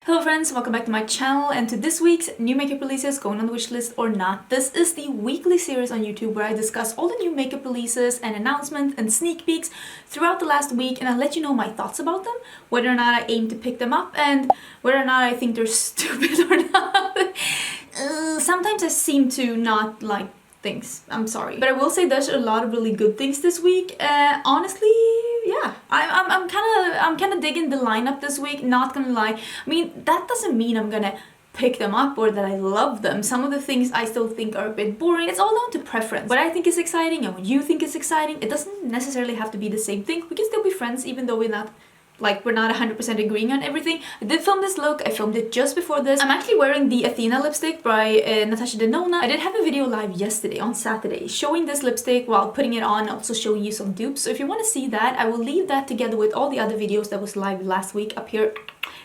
Hello friends, welcome back to my channel and to this week's new makeup releases going on the wish list or not. This is the weekly series on YouTube where I discuss all the new makeup releases and announcements and sneak peeks throughout the last week, and I'll let you know my thoughts about them, whether or not I aim to pick them up and whether or not I think they're stupid or not. Sometimes I seem to not like things, I'm sorry. But I will say there's a lot of really good things this week. Honestly, yeah, I'm kind of digging the lineup this week, not gonna lie. I mean, that doesn't mean I'm gonna pick them up or that I love them. Some of the things I still think are a bit boring. It's all down to preference. What I think is exciting and what you think is exciting, it doesn't necessarily have to be the same thing. We can still be friends even though we're not 100% agreeing on everything. I did film this look, I filmed it just before this. I'm actually wearing the Athena lipstick by Natasha Denona. I did have a video live yesterday on Saturday showing this lipstick while putting it on, also showing you some dupes. So if you want to see that, I will leave that together with all the other videos that was live last week up here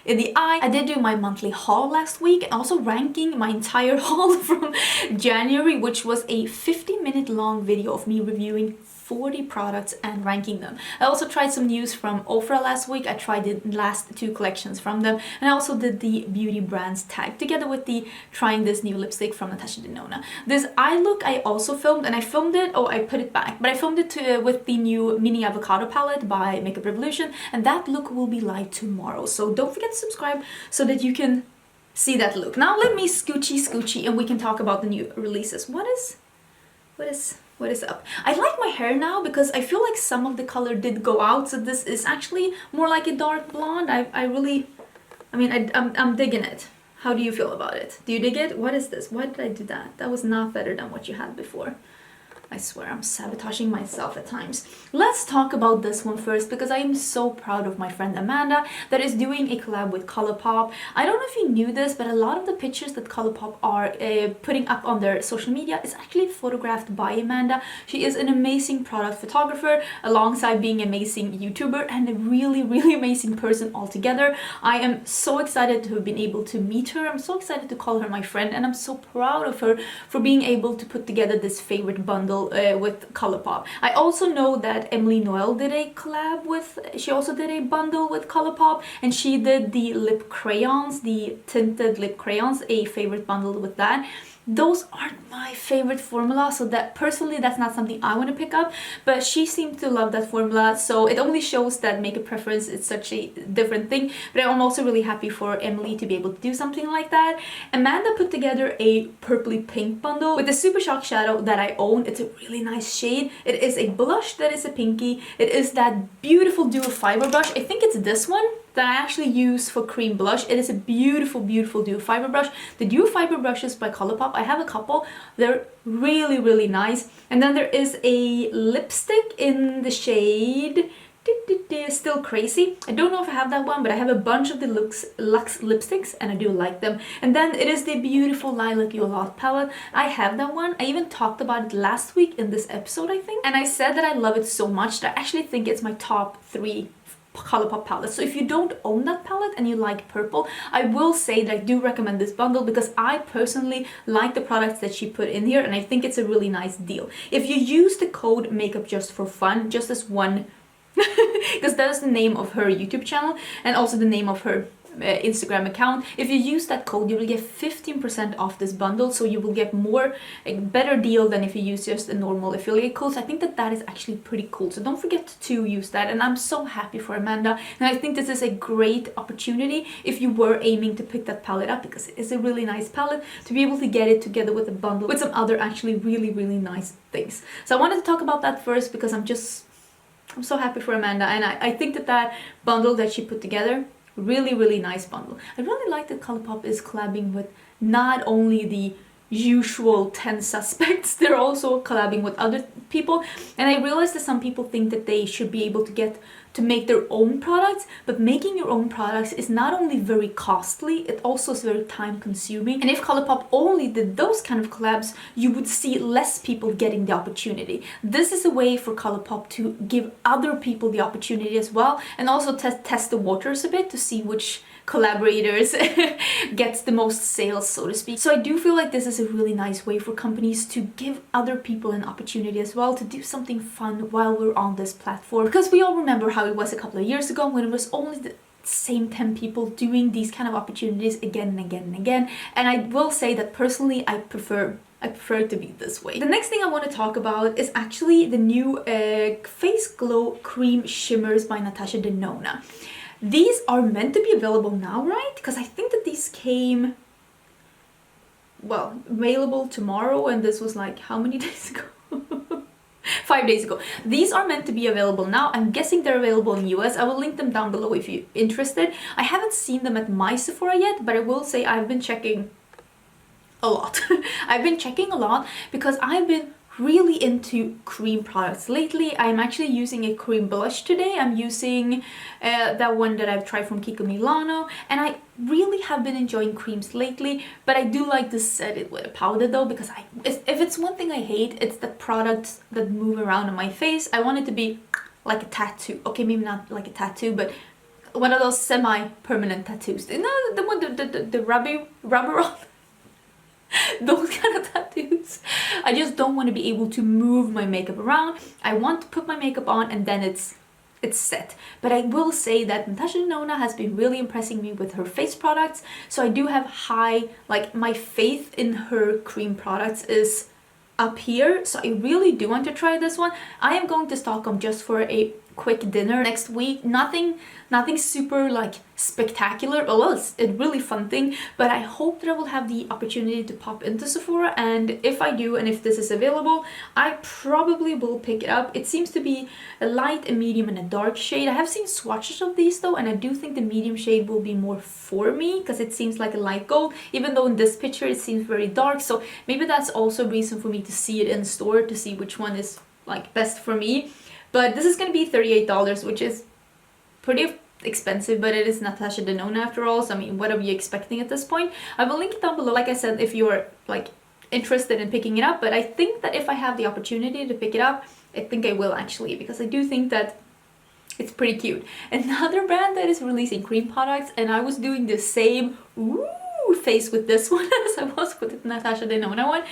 in the eye. I did do my monthly haul last week and also ranking my entire haul from January, which was a 50-minute long video of me reviewing 40 products and ranking them. I also tried some news from Ofra last week. I tried the last two collections from them, and I also did the beauty brands tag together with the trying this new lipstick from Natasha Denona. This eye look I also filmed, and I filmed it, oh I put it back, but I filmed it with the new mini avocado palette by Makeup Revolution, and that look will be live tomorrow. So don't forget to subscribe so that you can see that look. Now let me scoochy and we can talk about the new releases. What is up? I like my hair now because I feel like some of the color did go out, so this is actually more like a dark blonde. I'm digging it. How do you feel about it? Do you dig it? What is this? Why did I do that? That was not better than what you had before. I swear I'm sabotaging myself at times. Let's talk about this one first because I am so proud of my friend Amanda that is doing a collab with Colourpop. I don't know if you knew this, but a lot of the pictures that Colourpop are putting up on their social media is actually photographed by Amanda. She is an amazing product photographer alongside being an amazing YouTuber and a really amazing person altogether. I am so excited to have been able to meet her. I'm so excited to call her my friend, and I'm so proud of her for being able to put together this favorite bundle with Colourpop. I also know that Emily Noel did a collab with, she also did a bundle with Colourpop, and she did the lip crayons, the tinted lip crayons, a favorite bundle with that. Those aren't my favorite formula, so that personally that's not something I want to pick up, but she seemed to love that formula, so it only shows that makeup preference is such a different thing. But I'm also really happy for Emily to be able to do something like that. Amanda put together a purpley pink bundle with the Super Shock shadow that I own. It's a really nice shade. It is a blush that is a pinky. It is that beautiful dual fiber brush. I think it's this one that I actually use for cream blush. It is a beautiful dual fiber brush. The dual fiber brushes by Colourpop, I have a couple. They're really nice. And then there is a lipstick in the shade Still Crazy. I don't know if I have that one, but I have a bunch of the Luxe lipsticks and I do like them. And then it is the beautiful Lilac You Lot palette. I have that one. I even talked about it last week in this episode, I think. And I said that I love it so much that I actually think it's my top 3 Colourpop palette. So if you don't own that palette and you like purple, I will say that I do recommend this bundle because I personally like the products that she put in here, and I think it's a really nice deal. If you use the code makeup just for fun, just as one because that is the name of her YouTube channel and also the name of her Instagram account. If you use that code, you will get 15% off this bundle, so you will get a better deal than if you use just a normal affiliate code. So I think that is actually pretty cool, so don't forget to use that. And I'm so happy for Amanda, and I think this is a great opportunity if you were aiming to pick that palette up, because it is a really nice palette, to be able to get it together with a bundle with some other actually really nice things. So I wanted to talk about that first because I'm so happy for Amanda, and I think that bundle that she put together, really nice bundle. I really like that Colourpop is collabing with not only the usual 10 suspects, they're also collabing with other people. And I realize that some people think that they should be able to make their own products, but making your own products is not only very costly, it also is very time consuming. And if Colourpop only did those kind of collabs, you would see less people getting the opportunity. This is a way for Colourpop to give other people the opportunity as well, and also test the waters a bit to see which collaborators gets the most sales, so to speak. So I do feel like this is a really nice way for companies to give other people an opportunity as well to do something fun while we're on this platform, because we all remember how it was a couple of years ago when it was only same 10 people doing these kind of opportunities again and again and again. And I will say that personally, I prefer it to be this way. The next thing I want to talk about is actually the new Face Glow Cream Shimmers by Natasha Denona. These are meant to be available now, right? Because I think that these came, well, available tomorrow, and this was like, how many days ago? 5 days ago. These are meant to be available now. I'm guessing they're available in US. I will link them down below if you're interested. I haven't seen them at my Sephora yet, but I will say I've been checking a lot. I've been checking a lot because I've been really into cream products lately. I'm actually using a cream blush today. I'm using that one that I've tried from Kiko Milano, and I really have been enjoying creams lately, but I do like to set it with a powder though, because if it's one thing I hate, it's the products that move around on my face. I want it to be like a tattoo. Okay, maybe not like a tattoo, but one of those semi-permanent tattoos. You know, the one, the rubber on. Those kind of tattoos. I just don't want to be able to move my makeup around. I want to put my makeup on and then it's set. But I will say that Natasha Denona has been really impressing me with her face products. So I do have high, like, my faith in her cream products is up here. So I really do want to try this one. I am going to Stockholm just for a quick dinner next week. Nothing super like spectacular. Well, it's a really fun thing, but I hope that I will have the opportunity to pop into Sephora, and if I do, and if this is available, I probably will pick it up. It seems to be a light, a medium, and a dark shade. I have seen swatches of these though, and I do think the medium shade will be more for me because it seems like a light gold, even though in this picture it seems very dark. So maybe that's also a reason for me to see it in store, to see which one is like best for me. But this is going to be $38, which is pretty expensive, but it is Natasha Denona after all. So I mean, what are you expecting at this point? I will link it down below, like I said, if you're like interested in picking it up. But I think that if I have the opportunity to pick it up, I think I will actually, because I do think that it's pretty cute. Another brand that is releasing cream products, and I was doing the same face with this one as I was with the Natasha Denona one.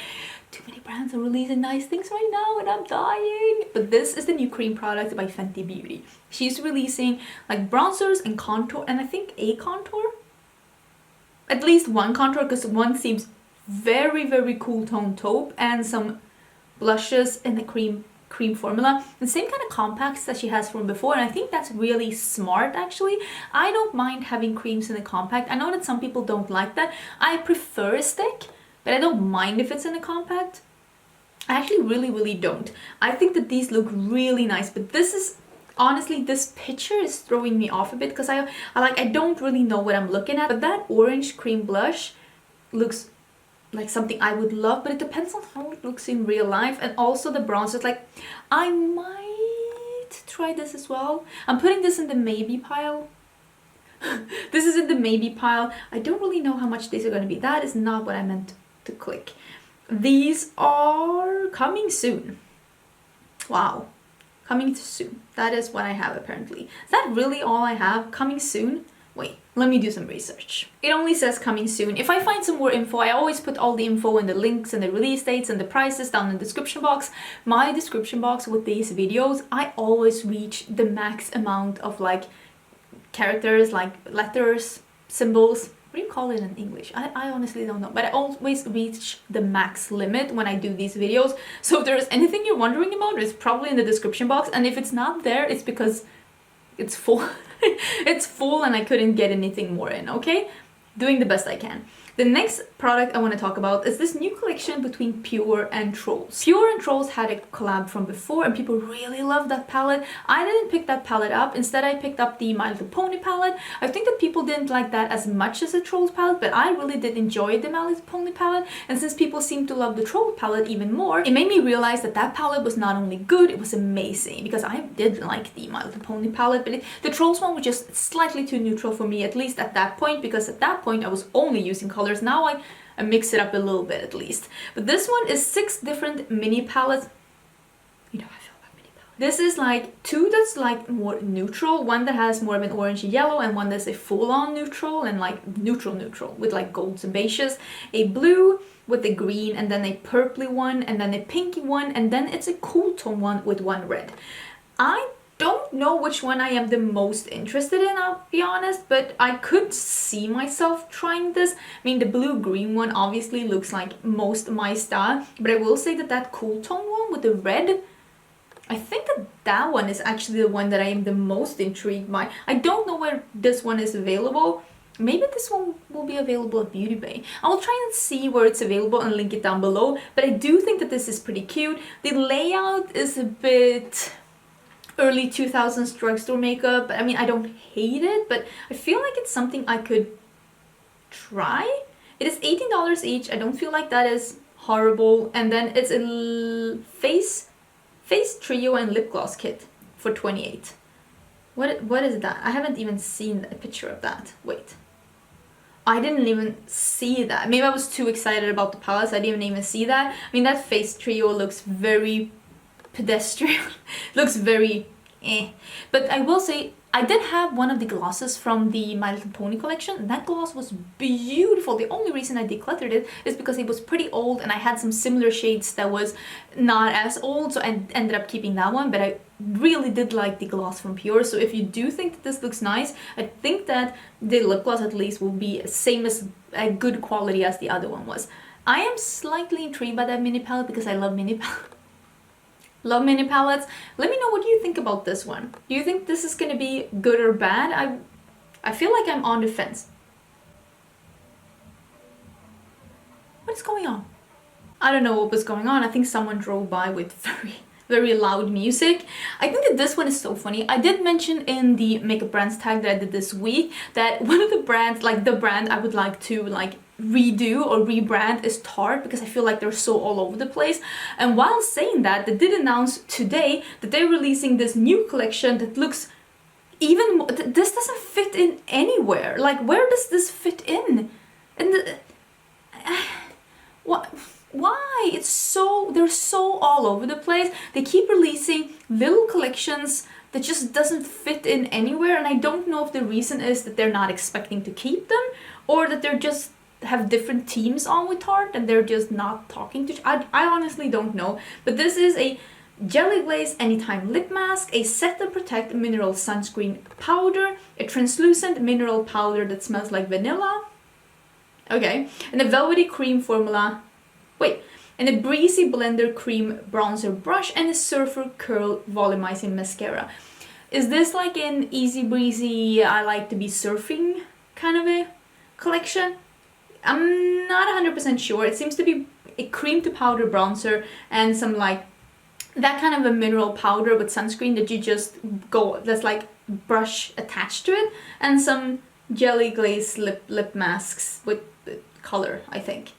Too many brands are releasing nice things right now and I'm dying. But this is the new cream product by Fenty Beauty. She's releasing like bronzers and contour, and I think a contour. At least one contour, because one seems very, very cool tone taupe, and some blushes in the cream formula. The same kind of compacts that she has from before, and I think that's really smart actually. I don't mind having creams in a compact. I know that some people don't like that. I prefer a stick, but I don't mind if it's in a compact. I actually really don't. I think that these look really nice, but this is honestly, this picture is throwing me off a bit because I don't really know what I'm looking at. But that orange cream blush looks like something I would love, but it depends on how it looks in real life. And also the bronzers, like, I might try this as well. I'm putting this in the maybe pile. This is in the maybe pile. I don't really know how much these are going to be. That is not what I meant to click. These are coming soon. Wow. Coming soon. That is what I have apparently. Is that really all I have? Coming soon? Wait, let me do some research. It only says coming soon. If I find some more info, I always put all the info and the links and the release dates and the prices down in the description box. My description box with these videos, I always reach the max amount of like characters, like letters, symbols. What do you call it in English? I honestly don't know, but I always reach the max limit when I do these videos. So if there's anything you're wondering about, it's probably in the description box, and if it's not there, it's because it's full. It's full and I couldn't get anything more in, okay? Doing the best I can. The next product I want to talk about is this new collection between Pure and Trolls. Pure and Trolls had a collab from before and people really loved that palette. I didn't pick that palette up. Instead, I picked up the My Little Pony palette. I think that people didn't like that as much as the Trolls palette, but I really did enjoy the My Little Pony palette. And since people seem to love the Troll palette even more, it made me realize that that palette was not only good, it was amazing. Because I did like the My Little Pony palette, but the Trolls one was just slightly too neutral for me, at least at that point, because at that point I was only using colors. Now I mix it up a little bit at least. But this one is 6 different mini palettes. You know how I feel about mini palettes. This is like 2 that's like more neutral, one that has more of an orange and yellow, and one that's a full-on neutral and like neutral with like golds and beiges. A blue with a green, and then a purpley one, and then a pinky one, and then it's a cool tone one with one red. I don't know which one I am the most interested in, I'll be honest, but I could see myself trying this. I mean, the blue-green one obviously looks like most my style, but I will say that that cool tone one with the red, I think that that one is actually the one that I am the most intrigued by. I don't know where this one is available. Maybe this one will be available at Beauty Bay. I'll try and see where it's available and link it down below, but I do think that this is pretty cute. The layout is a bit early 2000s drugstore makeup. I mean, I don't hate it, but I feel like it's something I could try. It is $18 each. I don't feel like that is horrible. And then it's a face trio and lip gloss kit for $28. What is that? I haven't even seen a picture of that. Wait. I didn't even see that. Maybe I was too excited about the palettes. I didn't even see that. I mean, that face trio looks very pedestrian. Looks very eh. But I will say, I did have one of the glosses from the My Little Pony collection. That gloss was beautiful. The only reason I decluttered it is because it was pretty old and I had some similar shades that was not as old, so I ended up keeping that one. But I really did like the gloss from Pure, so if you do think that this looks nice, I think that the lip gloss at least will be same as a good quality as the other one was. I am slightly intrigued by that mini palette because I love mini palettes. Love mini palettes. Let me know what you think about this one. Do you think this is gonna be good or bad? I feel like I'm on the fence. What is going on? I don't know what was going on. I think someone drove by with very loud music. I think that this one is so funny. I did mention in the makeup brands tag that I did this week that one of the brands, like the brand I would like to like redo or rebrand is Tarte, because I feel like they're so all over the place. And while saying that, they did announce today that they're releasing this new collection that looks even more, this doesn't fit in anywhere. Like, where does this fit in? And what? Why? It's so, they're so all over the place. They keep releasing little collections that just doesn't fit in anywhere, and I don't know if the reason is that they're not expecting to keep them, or that they're just have different teams on with Tarte and they're just not talking to I honestly don't know. But this is a Jelly Glaze Anytime Lip Mask, a Set and Protect Mineral Sunscreen Powder, a translucent mineral powder that smells like vanilla, okay, and a velvety cream formula, and a breezy blender cream bronzer brush, and a Surfer Curl Volumizing Mascara. Is this like an easy breezy, I like to be surfing kind of a collection? I'm not 100% sure. It seems to be a cream to powder bronzer and some like that kind of a mineral powder with sunscreen that you just go, that's like brush attached to it, and some jelly glaze lip masks with color, I think.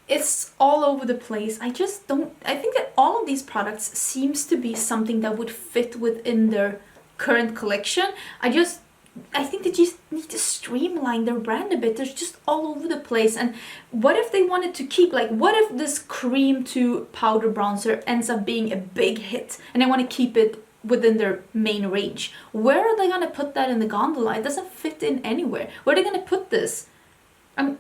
It's all over the place. I just don't, I think that all of these products seems to be something that would fit within their current collection. I think they just need to streamline their brand a bit. They're just all over the place. And what if they wanted to keep, like, what if this cream to powder bronzer ends up being a big hit and they want to keep it within their main range? Where are they going to put that in the gondola? It doesn't fit in anywhere. Where are they going to put this?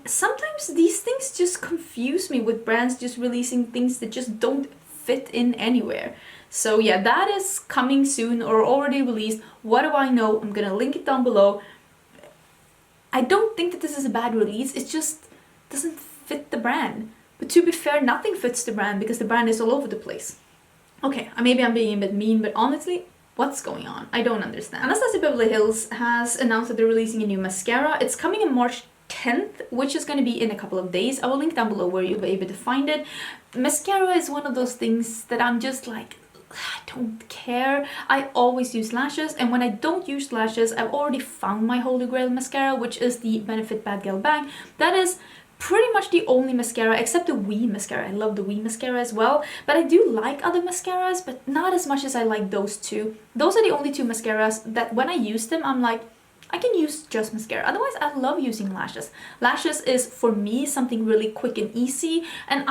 Sometimes these things just confuse me with brands just releasing things that just don't fit in anywhere. So yeah, that is coming soon or already released. What do I know? I'm gonna link it down below. I don't think that this is a bad release. It just doesn't fit the brand. But to be fair, nothing fits the brand because the brand is all over the place. Okay, maybe I'm being a bit mean, but honestly, what's going on? I don't understand. Anastasia Beverly Hills has announced that they're releasing a new mascara. It's coming in March 10th, which is going to be in a couple of days. I will link down below where you'll be able to find it. Mascara is one of those things that I'm just like, I don't care. I always use lashes, and when I don't use lashes, I've already found my holy grail mascara, which is the Benefit Bad Girl Bang. That is pretty much the only mascara, except the Wii mascara. I love the Wii mascara as well, but I do like other mascaras, but not as much as I like those two. Those are the only two mascaras that when I use them, I'm like, I can use just mascara. Otherwise, I love using lashes. Lashes is, for me, something really quick and easy, and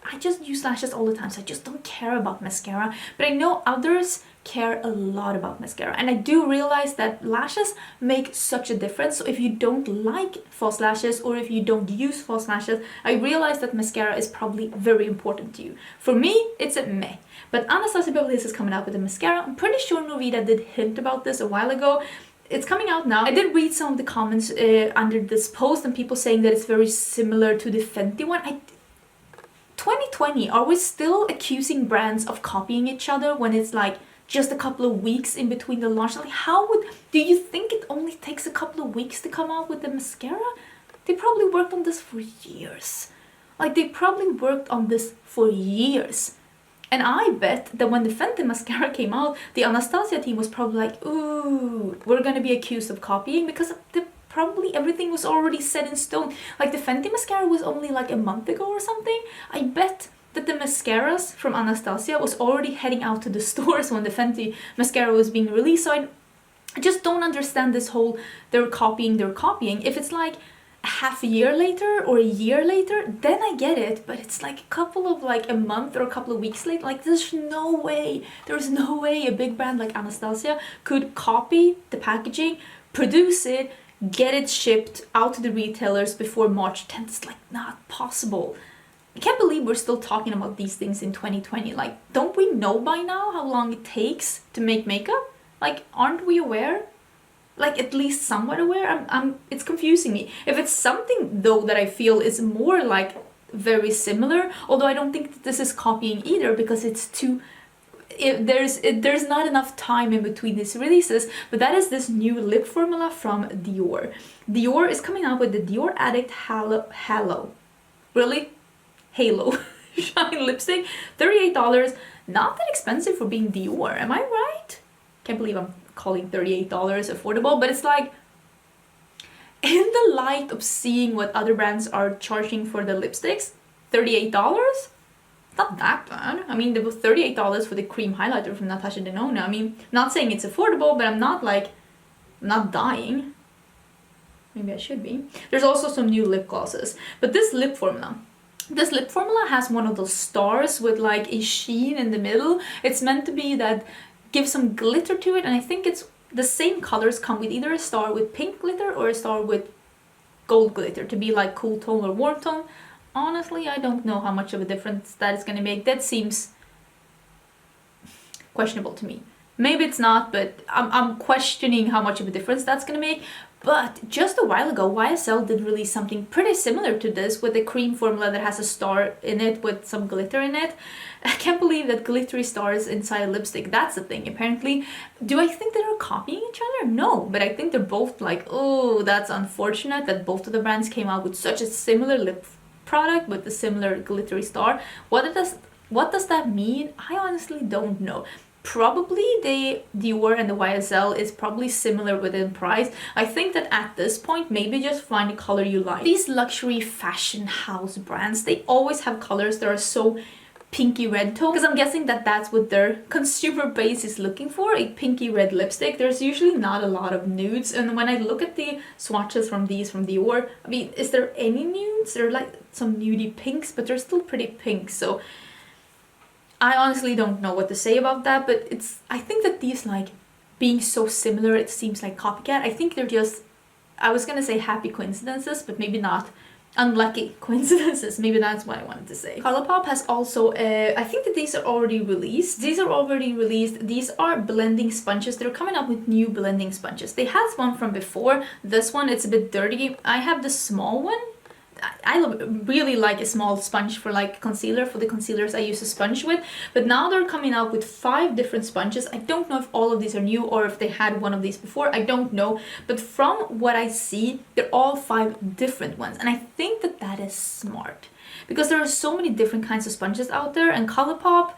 I just use lashes all the time, so I just don't care about mascara. But I know others care a lot about mascara, and I do realize that lashes make such a difference. So if you don't like false lashes, or if you don't use false lashes, I realize that mascara is probably very important to you. For me, it's a meh. But Anastasia Beverly Hills is coming out with a mascara. I'm pretty sure Norvita did hint about this a while ago. It's coming out now. I did read some of the comments under this post, and people saying that it's very similar to the Fenty one. 2020, are we still accusing brands of copying each other when it's like just a couple of weeks in between the launch? Like, do you think it only takes a couple of weeks to come out with the mascara? They probably worked on this for years. Like, they probably worked on this for years. And I bet that when the Fenty mascara came out, the Anastasia team was probably like, ooh, we're gonna be accused of copying, because probably everything was already set in stone. Like, the Fenty mascara was only like a month ago or something. I bet that the mascaras from Anastasia was already heading out to the stores when the Fenty mascara was being released. So I just don't understand this whole they're copying. If it's like a half a year later or a year later, then I get it. But it's like a month or a couple of weeks late. Like, there's no way a big brand like Anastasia could copy the packaging, produce it, get it shipped out to the retailers before March 10th. It's like not possible. I can't believe we're still talking about these things in 2020. Like, don't we know by now how long it takes to make makeup? Like, aren't we aware? Like, at least somewhat aware? It's confusing me. If it's something though that I feel is more like very similar, although I don't think that this is copying either, because it's too there's not enough time in between these releases. But that is this new lip formula from Dior. Dior is coming out with the Dior Addict Halo. Really? Halo shine lipstick. $38. Not that expensive for being Dior, am I right? Can't believe I'm calling $38 affordable, but it's like, in the light of seeing what other brands are charging for the lipsticks, $38? Not that bad. I mean, there was $38 for the cream highlighter from Natasha Denona. I mean, not saying it's affordable, but I'm not dying. Maybe I should be. There's also some new lip glosses. But this lip formula has one of those stars with like a sheen in the middle. It's meant to be that gives some glitter to it, and I think it's the same colors come with either a star with pink glitter or a star with gold glitter to be like cool tone or warm tone. Honestly, I don't know how much of a difference that is going to make. That seems questionable to me. Maybe it's not, but I'm questioning how much of a difference that's going to make. But just a while ago, YSL did release something pretty similar to this with a cream formula that has a star in it with some glitter in it. I can't believe that glittery stars inside a lipstick. That's a thing, apparently. Do I think they're copying each other? No, but I think they're both like, oh, that's unfortunate that both of the brands came out with such a similar lip product with a similar glittery star. What does that mean? I honestly don't know. Probably the Dior and the YSL is probably similar within price. I think that at this point, maybe just find a color you like. These luxury fashion house brands, they always have colors that are so pinky red tone, because I'm guessing that that's what their consumer base is looking for, a pinky red lipstick. There's usually not a lot of nudes, and when I look at the swatches from Dior, I mean, is there any nudes? There are like some nudie pinks, but they're still pretty pink, so I honestly don't know what to say about that. But I think that these, like, being so similar, it seems like copycat. I think they're just, I was gonna say happy coincidences, but maybe not. Unlucky coincidences, maybe that's what I wanted to say. Colourpop has also, I think that these are already released. These are blending sponges. They're coming up with new blending sponges. They had one from before. This one, it's a bit dirty. I have the small one. I really like a small sponge for like concealer. For the concealers I use a sponge with, but now they're coming out with 5 different sponges. I don't know if all of these are new or if they had one of these before. I don't know, but from what I see, they're all 5 different ones, and I think that that is smart because there are so many different kinds of sponges out there. And Colourpop,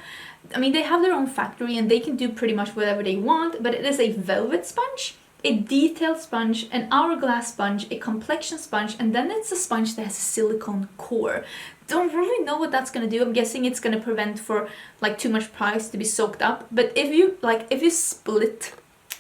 I mean, they have their own factory and they can do pretty much whatever they want, but it is a velvet sponge, a detailed sponge, an hourglass sponge, a complexion sponge, and then it's a sponge that has a silicone core. Don't really know what that's gonna do. I'm guessing it's gonna prevent for like too much products to be soaked up. But if you split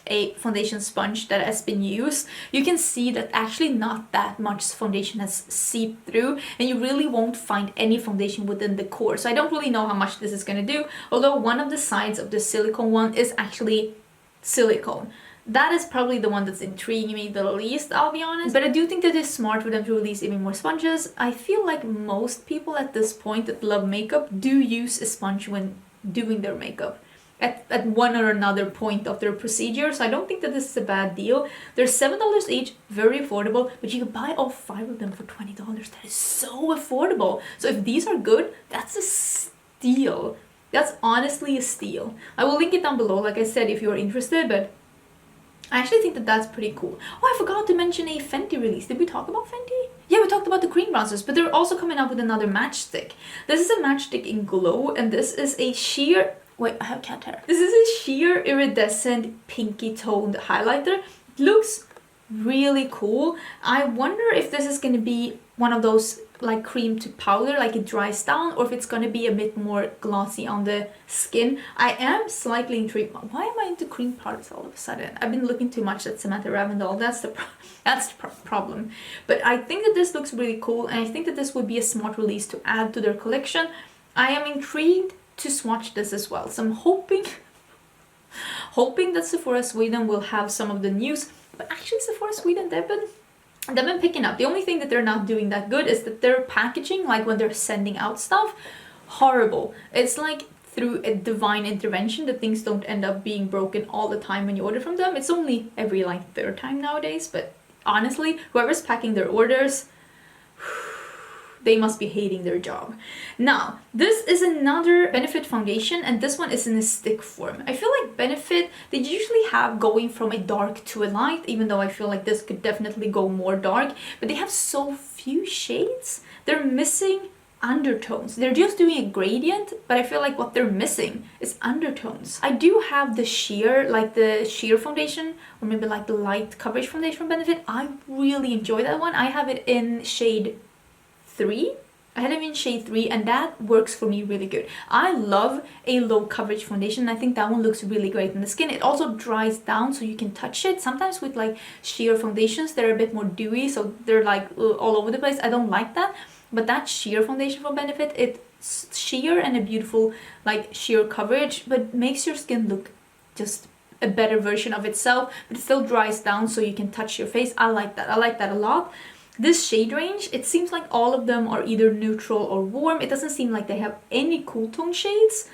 a foundation sponge that has been used, you can see that actually not that much foundation has seeped through, and you really won't find any foundation within the core. So I don't really know how much this is going to do, although one of the sides of the silicone one is actually silicone. That is probably the one that's intriguing me the least, I'll be honest. But I do think that it's smart for them to release even more sponges. I feel like most people at this point that love makeup do use a sponge when doing their makeup at one or another point of their procedure. So I don't think that this is a bad deal. They're $7 each, very affordable, but you can buy all 5 of them for $20. That is so affordable. So if these are good, that's a steal. That's honestly a steal. I will link it down below, like I said, if you're interested, but I actually think that that's pretty cool. Oh, I forgot to mention a Fenty release. Did we talk about Fenty? Yeah, we talked about the cream bronzers, but they're also coming out with another Match Stix. This is a Match Stix in Glow, and this is a sheer... Wait, I have cat hair. This is a sheer iridescent pinky toned highlighter. It looks really cool. I wonder if this is going to be one of those like cream to powder, like it dries down, or if it's going to be a bit more glossy on the skin. I am slightly intrigued. Why am I into cream products all of a sudden? I've been looking too much at Samantha Ravindal. That's the problem. But I think that this looks really cool, and I think that this would be a smart release to add to their collection. I am intrigued to swatch this as well. So I'm hoping that Sephora Sweden will have some of the news. But actually Sephora Sweden, they've been picking up. The only thing that they're not doing that good is that their packaging, like when they're sending out stuff, horrible. It's like through a divine intervention that things don't end up being broken all the time when you order from them. It's only every like third time nowadays, but honestly, whoever's packing their orders, they must be hating their job. Now, this is another Benefit foundation, and this one is in a stick form. I feel like Benefit, they usually have going from a dark to a light, even though I feel like this could definitely go more dark, but they have so few shades. They're missing undertones. They're just doing a gradient, but I feel like what they're missing is undertones. I do have the sheer, like the sheer foundation, or maybe like the light coverage foundation from Benefit. I really enjoy that one. I have it in shade 3. I had it in shade 3, and that works for me really good. I love a low coverage foundation. I think that one looks really great in the skin. It also dries down so you can touch it. Sometimes with like sheer foundations, they're a bit more dewy, so they're like all over the place. I don't like that. But that sheer foundation from Benefit, it's sheer and a beautiful like sheer coverage, but makes your skin look just a better version of itself, but it still dries down so you can touch your face. I like that. I like that a lot. This shade range, it seems like all of them are either neutral or warm. It doesn't seem like they have any cool tone shades.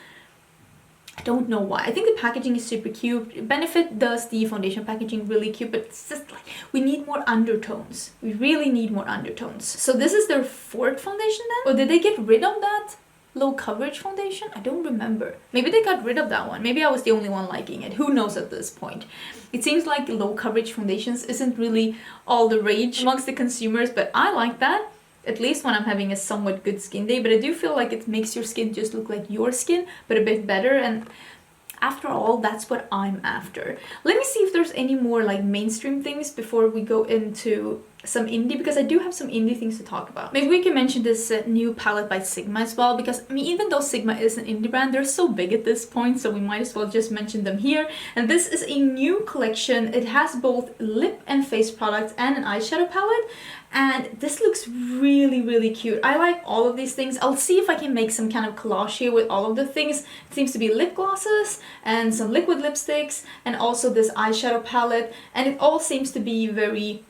I don't know why. I think the packaging is super cute. Benefit does the foundation packaging really cute, but it's just like we need more undertones. We really need more undertones. So this is their 4th foundation then? Or did they get rid of that low coverage foundation? I don't remember. Maybe they got rid of that one. Maybe I was the only one liking it. Who knows at this point? It seems like low coverage foundations isn't really all the rage amongst the consumers, but I like that. At least when I'm having a somewhat good skin day, but I do feel like it makes your skin just look like your skin, but a bit better, and after all, that's what I'm after. Let me see if there's any more like mainstream things before we go into some indie, because I do have some indie things to talk about. Maybe we can mention this new palette by Sigma as well, because I mean, even though Sigma is an indie brand, they're so big at this point, so we might as well just mention them here. And this is a new collection. It has both lip and face products and an eyeshadow palette, and this looks really, really cute. I like all of these things. I'll see if I can make some kind of collage here with all of the things. It seems to be lip glosses and some liquid lipsticks and also this eyeshadow palette, and it all seems to be very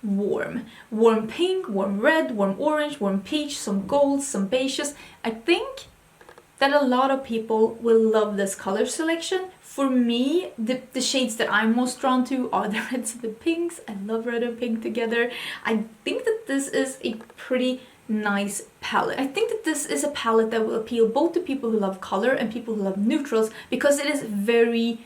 warm. Warm pink, warm red, warm orange, warm peach, some golds, some beiges. I think that a lot of people will love this color selection. For me, the shades that I'm most drawn to are the reds and the pinks. I love red and pink together. I think that this is a pretty nice palette. I think that this is a palette that will appeal both to people who love color and people who love neutrals, because it is very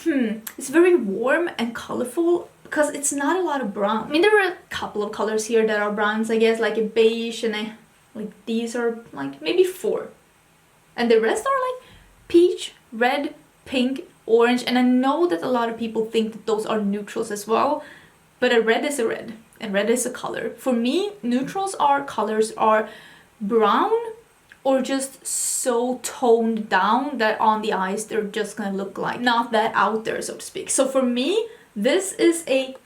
it's very warm and colorful, because it's not a lot of brown. I mean, there are a couple of colors here that are browns, I guess, like a beige, and like these are like maybe 4. And the rest are like peach, red, pink, orange, and I know that a lot of people think that those are neutrals as well, but a red is a red, and red is a color. For me, neutrals are colors are brown or just so toned down that on the eyes they're just gonna look like not that out there, so to speak. So for me, this is a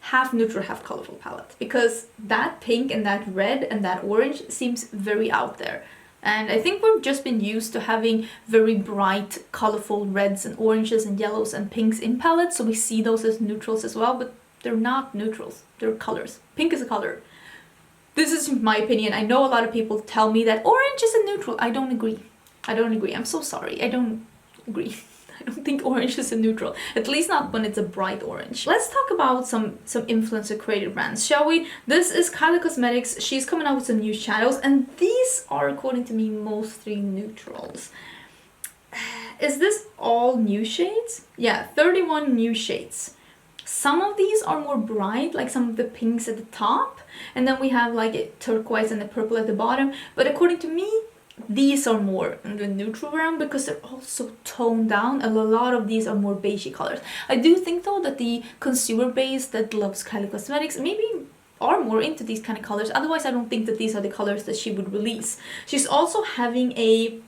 half neutral, half colorful palette, because that pink and that red and that orange seems very out there. And I think we've just been used to having very bright, colorful reds and oranges and yellows and pinks in palettes, so we see those as neutrals as well, but they're not neutrals, they're colors. Pink is a color. This is my opinion. I know a lot of people tell me that orange is a neutral. I don't agree. I don't agree. I'm so sorry. I don't agree. I don't think orange is a neutral. At least not when it's a bright orange. Let's talk about some influencer created brands, shall we? This is Kylie Cosmetics. She's coming out with some new shadows, and these are, according to me, mostly neutrals. Is this all new shades? Yeah, 31 new shades. Some of these are more bright, like some of the pinks at the top, and then we have like a turquoise and a purple at the bottom. But according to me, these are more in the neutral realm because they're also toned down, and a lot of these are more beigey colors. I do think though that the consumer base that loves Kylie Cosmetics maybe are more into these kind of colors. Otherwise, I don't think that these are the colors that she would release. She's also having a, you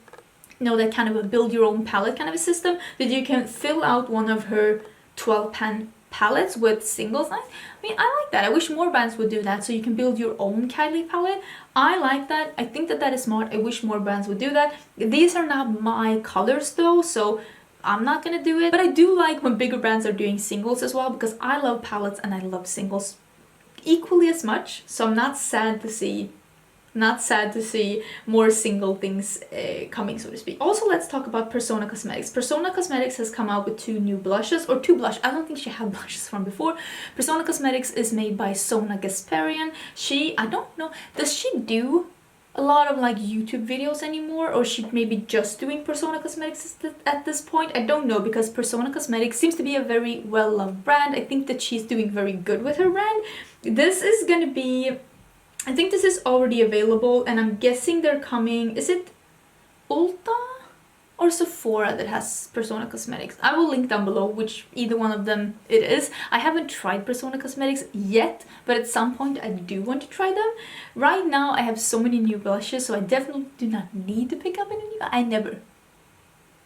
know, that kind of a build your own palette kind of a system that you can fill out one of her 12 pan palettes with singles. I mean, I like that. I wish more brands would do that, so you can build your own Kylie palette. I like that. I think that that is smart. I wish more brands would do that. These are not my colors though, so I'm not gonna do it. But I do like when bigger brands are doing singles as well, because I love palettes and I love singles equally as much. So I'm not sad to see more single things coming, so to speak. Also, let's talk about Persona Cosmetics. Persona Cosmetics has come out with two new blushes, or two blush. I don't think she had blushes from before. Persona Cosmetics is made by Sona Gasparian. I don't know, does she do a lot of like YouTube videos anymore, or she maybe just doing Persona Cosmetics at this point? I don't know, because Persona Cosmetics seems to be a very well-loved brand. I think that she's doing very good with her brand. This is gonna be, I think this is already available, and I'm guessing they're coming. Is it Ulta or Sephora that has Persona Cosmetics? I will link down below which either one of them it is. I haven't tried Persona Cosmetics yet, but at some point I do want to try them. Right now I have so many new blushes, so I definitely do not need to pick up any new. I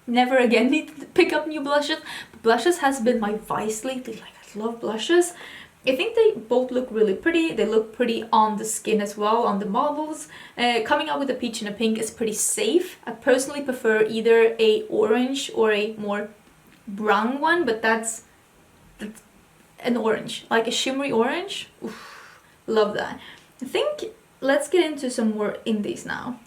never again need to pick up new blushes. Blushes has been my vice lately. Like, I love blushes. I think they both look really pretty. They look pretty on the skin as well, on the models. Coming out with a peach and a pink is pretty safe. I personally prefer either a orange or a more brown one, but that's an orange, like a shimmery orange. Oof, love that. I think let's get into some more indies now.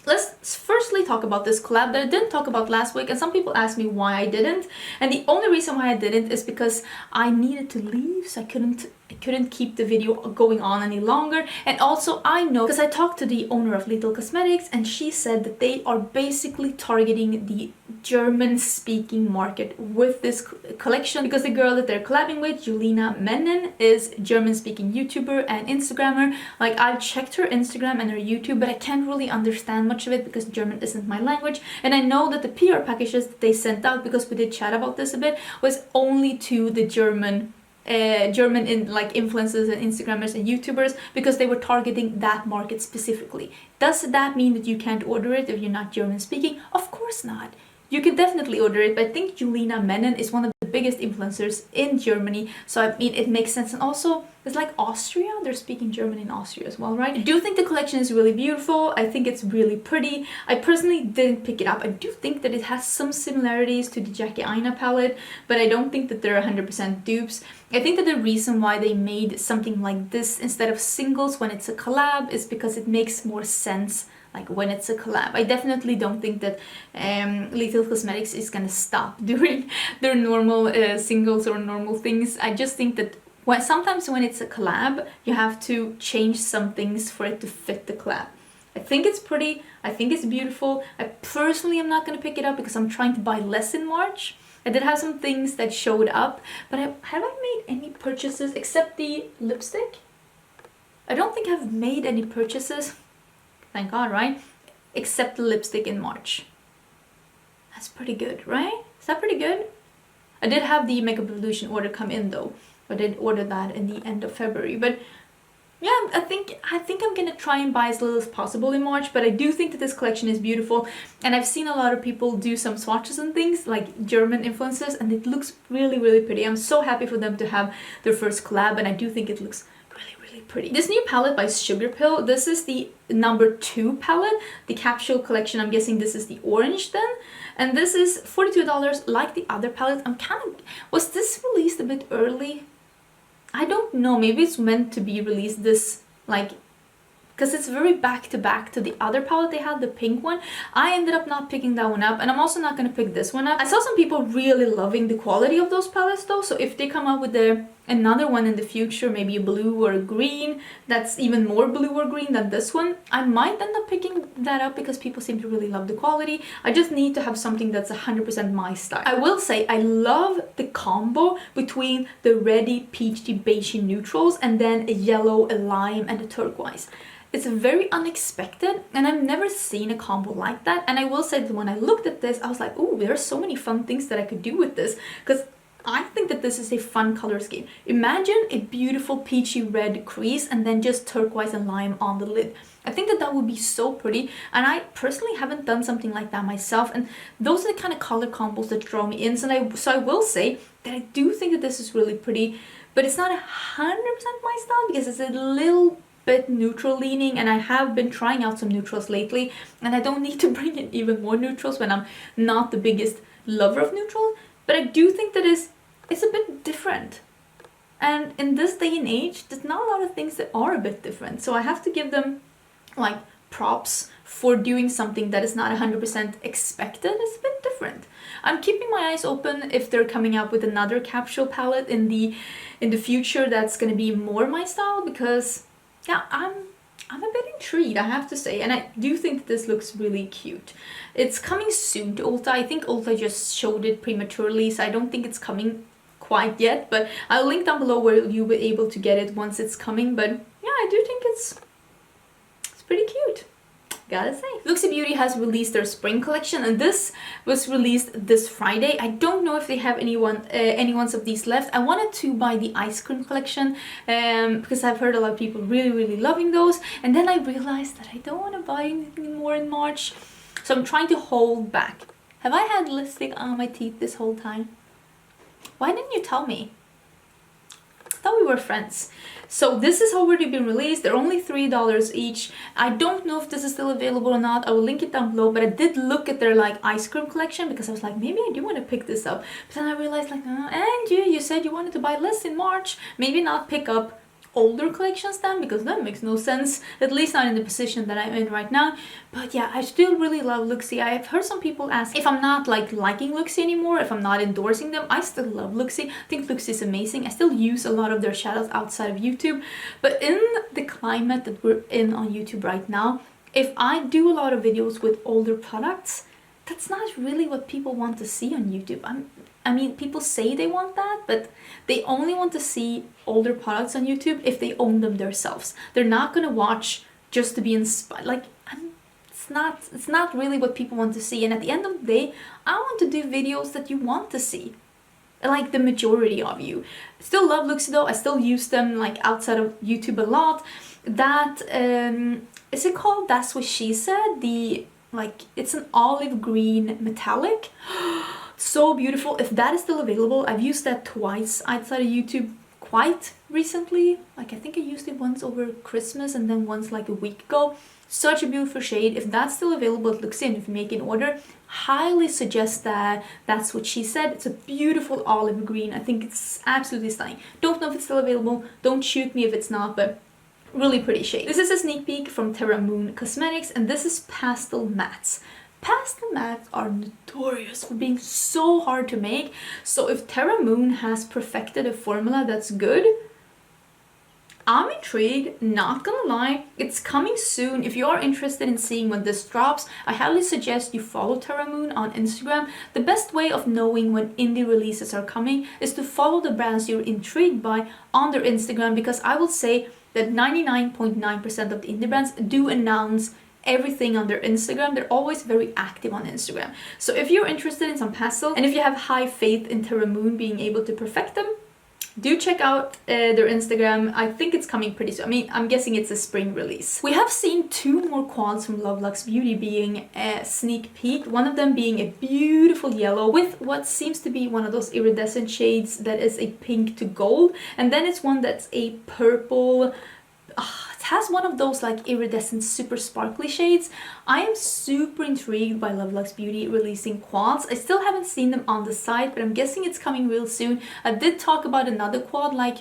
Let's firstly talk about this collab that I didn't talk about last week, and some people asked me why I didn't, and the only reason why I didn't is because I needed to leave, so I couldn't keep the video going on any longer. And also I know, because I talked to the owner of Little Cosmetics, and she said that they are basically targeting the German-speaking market with this collection, because the girl that they're collabing with, Julina Mennen, is German-speaking YouTuber and Instagrammer. Like, I've checked her Instagram and her YouTube, but I can't really understand much of it because German isn't my language. And I know that the PR packages that they sent out, because we did chat about this a bit, was only to the German influencers and Instagrammers and YouTubers, because they were targeting that market specifically. Does that mean that you can't order it if you're not German speaking? Of course not. You can definitely order it, but I think Julina Mennen is one of the biggest influencers in Germany, so I mean it makes sense. And also it's like Austria, they're speaking German in Austria as well, right? I do think the collection is really beautiful. I think it's really pretty. I personally didn't pick it up. I do think that it has some similarities to the Jackie Aina palette, but I don't think that they're 100% dupes. I think that the reason why they made something like this instead of singles when it's a collab is because it makes more sense like when it's a collab. I definitely don't think that Little Cosmetics is gonna stop doing their normal singles or normal things. I just think that sometimes when it's a collab, you have to change some things for it to fit the collab. I think it's pretty, I think it's beautiful. I personally am not gonna pick it up because I'm trying to buy less in March. I did have some things that showed up, but have I made any purchases except the lipstick? I don't think I've made any purchases. Thank God, right? Except the lipstick in March. That's pretty good, right? Is that pretty good? I did have the Makeup Revolution order come in though. I did order that in the end of February. But yeah, I think I'm gonna try and buy as little as possible in March, but I do think that this collection is beautiful, and I've seen a lot of people do some swatches and things, like German influencers, and it looks really, really pretty. I'm so happy for them to have their first collab, and I do think it looks really, really pretty. This new palette by Sugar Pill, this is the number 2 palette, the capsule collection. I'm guessing this is the orange then. And this is $42 like the other palette. Was this released a bit early? I don't know, maybe it's meant to be released this, like, because it's very back to back to the other palette they had, the pink one. I ended up not picking that one up, and I'm also not going to pick this one up. I saw some people really loving the quality of those palettes though, so if they come out with another one in the future, maybe a blue or a green that's even more blue or green than this one, I might end up picking that up because people seem to really love the quality. I just need to have something that's 100% my style. I will say I love the combo between the reddy peachy beigey neutrals and then a yellow, a lime, and a turquoise. It's very unexpected, and I've never seen a combo like that. And I will say that when I looked at this, I was like, oh, there are so many fun things that I could do with this, because I think that this is a fun color scheme. Imagine a beautiful peachy red crease and then just turquoise and lime on the lid. I think that that would be so pretty, and I personally haven't done something like that myself, and those are the kind of color combos that draw me in. So I will say that I do think that this is really pretty, but it's not 100% my style because it's a little bit neutral leaning, and I have been trying out some neutrals lately, and I don't need to bring in even more neutrals when I'm not the biggest lover of neutrals, but I do think that it's a bit different. And in this day and age, there's not a lot of things that are a bit different, so I have to give them like props for doing something that is not 100% expected. It's a bit different. I'm keeping my eyes open if they're coming out with another capsule palette in the future that's going to be more my style, because yeah, I'm a bit intrigued, I have to say, and I do think that this looks really cute. It's coming soon to Ulta. I think Ulta just showed it prematurely, so I don't think it's coming quite yet, but I'll link down below where you'll be able to get it once it's coming. But yeah, I do think it's pretty cute, gotta say. Luxie Beauty has released their spring collection, and this was released this Friday. I don't know if they have any ones of these left. I wanted to buy the ice cream collection because I've heard a lot of people really loving those, and then I realized that I don't want to buy anything more in March, so I'm trying to hold back. Have I had lipstick on my teeth this whole time? Why didn't you tell me? I thought we were friends. So this has already been released. They're only $3 each. I don't know if this is still available or not. I will link it down below, but I did look at their like ice cream collection because I was like, maybe I do want to pick this up. But then I realized like, and you said you wanted to buy less in March. Maybe not pick up older collections then, because that makes no sense, at least not in the position that I'm in right now. But yeah, I still really love Luxie. I've heard some people ask if I'm not like liking Luxie anymore, if I'm not endorsing them. I still love Luxie. I think Luxie is amazing. I still use a lot of their shadows outside of YouTube, but in the climate that we're in on YouTube right now, if I do a lot of videos with older products, that's not really what people want to see on YouTube. I mean, people say they want that, but they only want to see older products on YouTube if they own them themselves. They're not gonna watch just to be inspired. Like, it's not really what people want to see. And at the end of the day, I want to do videos that you want to see, like the majority of you. I still love Luxie though. I still use them like outside of YouTube a lot. That is it called That's What She Said? It's an olive green metallic. So beautiful. If that is still available, I've used that twice outside of YouTube quite recently. Like, I think I used it once over Christmas and then once like a week ago. Such a beautiful shade. If that's still available at Luxie, and if you make an order, highly suggest that. That's What She Said. It's a beautiful olive green. I think it's absolutely stunning. Don't know if it's still available. Don't shoot me if it's not, but really pretty shade. This is a sneak peek from Terra Moon Cosmetics, and this is Pastel Mattes. Pastel mattes are notorious for being so hard to make, so if Terra Moon has perfected a formula that's good, I'm intrigued, not gonna lie. It's coming soon. If you are interested in seeing when this drops, I highly suggest you follow Terra Moon on Instagram. The best way of knowing when indie releases are coming is to follow the brands you're intrigued by on their Instagram, because I will say that 99.9% of the indie brands do announce everything on their Instagram. They're always very active on Instagram. So if you're interested in some pastel, and if you have high faith in Terra Moon being able to perfect them, Do check out their Instagram. I think it's coming pretty soon. I mean, I'm guessing it's a spring release. We have seen 2 more quads from Loveluxe Beauty being a sneak peek. One of them being a beautiful yellow with what seems to be one of those iridescent shades that is a pink to gold. And then it's one that's a purple. It has one of those like iridescent super sparkly shades. I am super intrigued by Loveluxe Beauty releasing quads. I still haven't seen them on the site, but I'm guessing it's coming real soon. I did talk about another quad like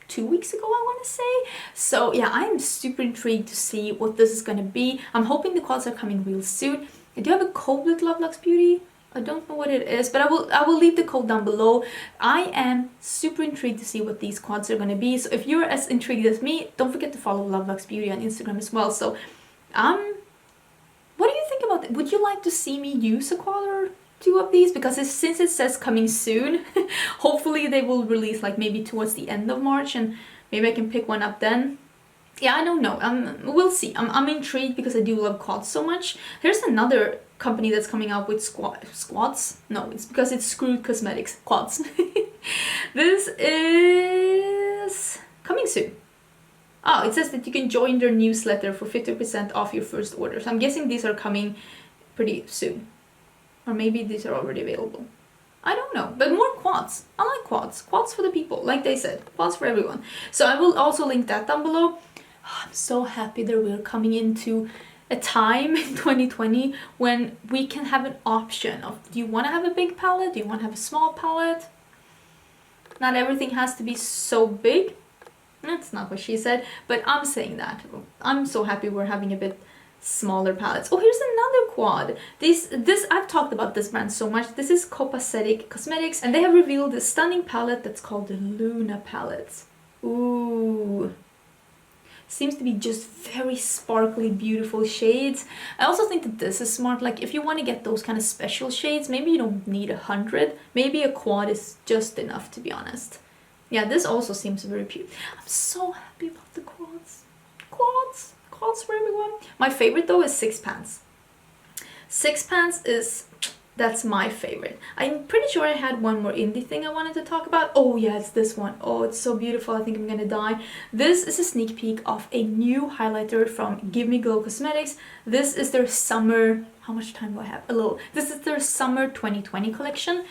2 weeks ago, I want to say. So yeah, I am super intrigued to see what this is going to be. I'm hoping the quads are coming real soon. I do have a code with Loveluxe Beauty. I don't know what it is, but I will leave the code down below. I am super intrigued to see what these quads are going to be. So if you're as intrigued as me, don't forget to follow Loveluxe Beauty on Instagram as well. So, what do you think about it? Would you like to see me use a quad or 2 of these? Because since it says coming soon, hopefully they will release like maybe towards the end of March, and maybe I can pick one up then. Yeah, I don't know. We'll see. I'm intrigued because I do love quads so much. Here's another company that's coming out with squads. No, it's because it's Screwed Cosmetics. Quads. This is coming soon. Oh, it says that you can join their newsletter for 50% off your first order. So I'm guessing these are coming pretty soon. Or maybe these are already available. I don't know, but more quads. I like quads. Quads for the people, like they said. Quads for everyone. So I will also link that down below. Oh, I'm so happy that we're coming into a time in 2020 when we can have an option of, do you want to have a big palette? Do you want to have a small palette? Not everything has to be so big. That's not what she said, but I'm saying that. I'm so happy we're having a bit smaller palettes. Oh, here's another quad. This I've talked about this brand so much. This is Copacetic Cosmetics, and they have revealed a stunning palette that's called the Luna palette. Ooh. Seems to be just very sparkly, beautiful shades. I also think that this is smart. Like if you want to get those kind of special shades, maybe you don't need 100. Maybe a quad is just enough, to be honest. Yeah, this also seems very cute. I'm so happy about the quads. Quads for everyone. My favorite though is Six Pants. Six Pants is... that's my favorite. I'm pretty sure I had one more indie thing I wanted to talk about. Oh yeah, it's this one. Oh, it's so beautiful. I think I'm gonna die. This is a sneak peek of a new highlighter from Give Me Glow Cosmetics. This is their summer... how much time do I have? A little. This is their summer 2020 collection.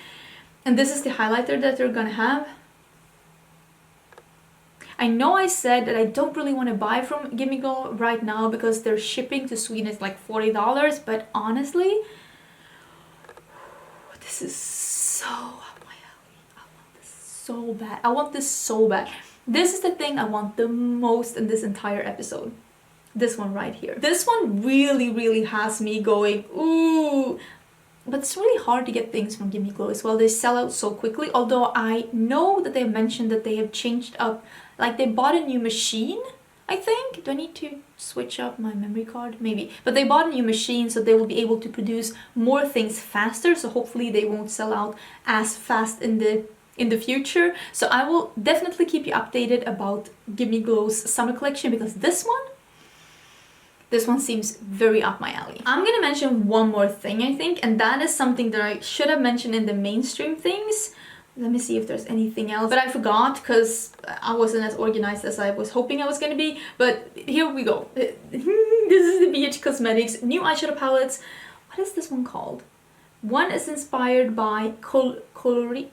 And this is the highlighter that they're gonna have. I know I said that I don't really want to buy from Give Me Glow right now because their shipping to Sweden is like $40, but honestly, this is so up my alley. I want this so bad. I want this so bad. This is the thing I want the most in this entire episode. This one right here. This one really has me going, ooh. But it's really hard to get things from Give Me Glow as well. They sell out so quickly. Although I know that they mentioned that they have changed up. Like they bought a new machine, I think. Do I need to switch up my memory card? Maybe. But they bought a new machine so they will be able to produce more things faster. So hopefully they won't sell out as fast in the future. So I will definitely keep you updated about Give Me Glow's summer collection because this one seems very up my alley. I'm gonna mention one more thing, I think, and that is something that I should have mentioned in the mainstream things. Let me see if there's anything else. But I forgot because I wasn't as organized as I was hoping I was gonna be. But here we go. This is the BH Cosmetics new eyeshadow palettes. What is this one called? One is inspired by Colori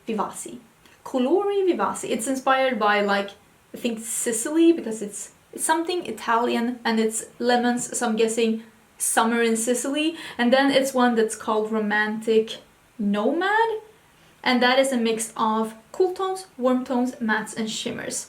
Vivaci. Colori Vivaci. It's inspired by, like, I think Sicily, because it's something Italian and it's lemons, so I'm guessing summer in Sicily. And then it's one that's called Romantic Nomad, and that is a mix of cool tones, warm tones, mattes and shimmers.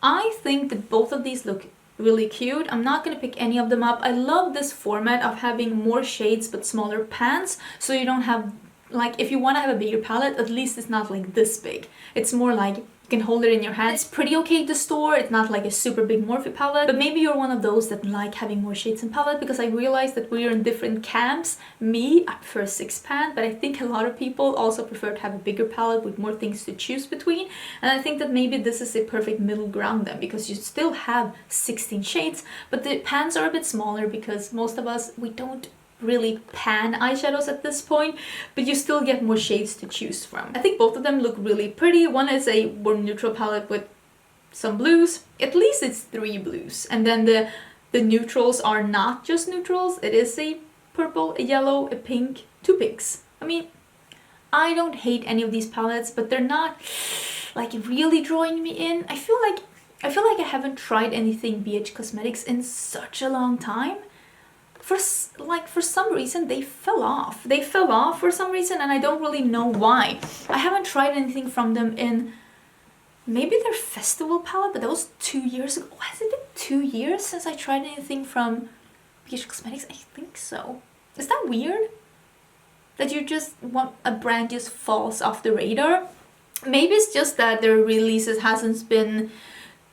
I think that both of these look really cute. I'm not gonna pick any of them up. I love this format of having more shades but smaller pans, so you don't have, like, if you want to have a bigger palette, at least it's not like this big. It's more like you can hold it in your hand. It's pretty okay to store. It's not like a super big Morphe palette, but maybe you're one of those that like having more shades in palette, because I realized that we're in different camps. Me, I prefer 6-pan, but I think a lot of people also prefer to have a bigger palette with more things to choose between. And I think that maybe this is a perfect middle ground then, because you still have 16 shades, but the pans are a bit smaller because most of us, we don't really pan eyeshadows at this point, but you still get more shades to choose from. I think both of them look really pretty. One is a warm neutral palette with some blues. At least it's 3 blues. And then the neutrals are not just neutrals. It is a purple, a yellow, a pink, 2 pinks. I mean, I don't hate any of these palettes, but they're not like really drawing me in. I feel like I haven't tried anything BH Cosmetics in such a long time. For some reason they fell off. They fell off for some reason, and I don't really know why. I haven't tried anything from them in maybe their festival palette, but that was 2 years ago. Oh, has it been 2 years since I tried anything from BH Cosmetics? I think so. Is that weird? That you just want a brand just falls off the radar? Maybe it's just that their releases hasn't been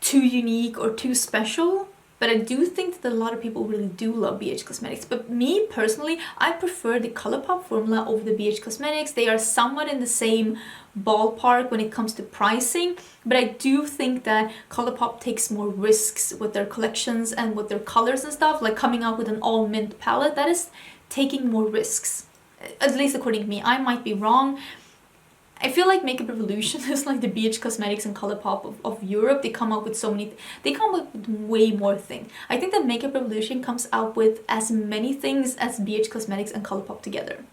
too unique or too special. But I do think that a lot of people really do love BH Cosmetics. But me personally, I prefer the Colourpop formula over the BH Cosmetics. They are somewhat in the same ballpark when it comes to pricing. But I do think that Colourpop takes more risks with their collections and with their colors and stuff. Like coming out with an all mint palette, that is taking more risks. At least according to me. I might be wrong. I feel like Makeup Revolution is like the BH Cosmetics and Colourpop of Europe. They come up with so many, they come up with way more things. I think that Makeup Revolution comes out with as many things as BH Cosmetics and Colourpop together.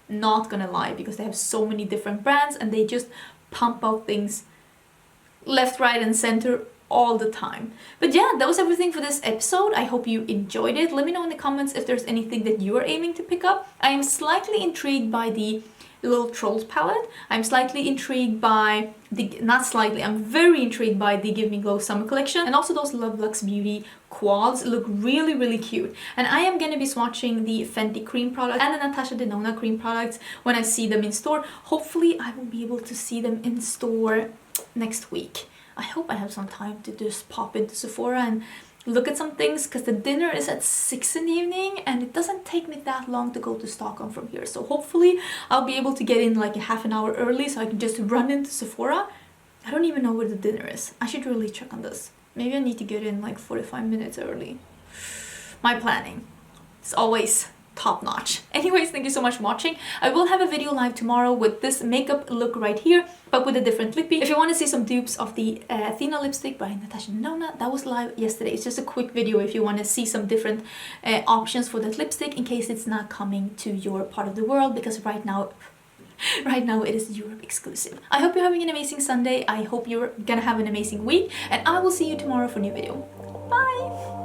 Not gonna lie, because they have so many different brands and they just pump out things left, right and center all the time. But yeah, that was everything for this episode. I hope you enjoyed it. Let me know in the comments if there's anything that you are aiming to pick up. I am slightly intrigued by the Little Trolls palette. I'm slightly intrigued by the, not slightly, I'm very intrigued by the Give Me Glow summer collection, and also those Love Lux Beauty quads look really, really cute. And I am gonna be swatching the Fenty cream products and the Natasha Denona cream products when I see them in store. Hopefully I will be able to see them in store next week. I hope I have some time to just pop into Sephora and look at some things, because the dinner is at 6 in the evening and it doesn't take me that long to go to Stockholm from here. So hopefully I'll be able to get in like a half an hour early so I can just run into Sephora. I don't even know where the dinner is. I should really check on this. Maybe I need to get in like 45 minutes early. My planning is always top notch. Anyways, thank you so much for watching. I will have a video live tomorrow with this makeup look right here, but with a different lippy. If you want to see some dupes of the Athena lipstick by Natasha Denona, that was live yesterday. It's just a quick video if you want to see some different options for that lipstick in case it's not coming to your part of the world, because right now it is Europe exclusive. I hope you're having an amazing Sunday. I hope you're gonna have an amazing week, and I will see you tomorrow for a new video. Bye!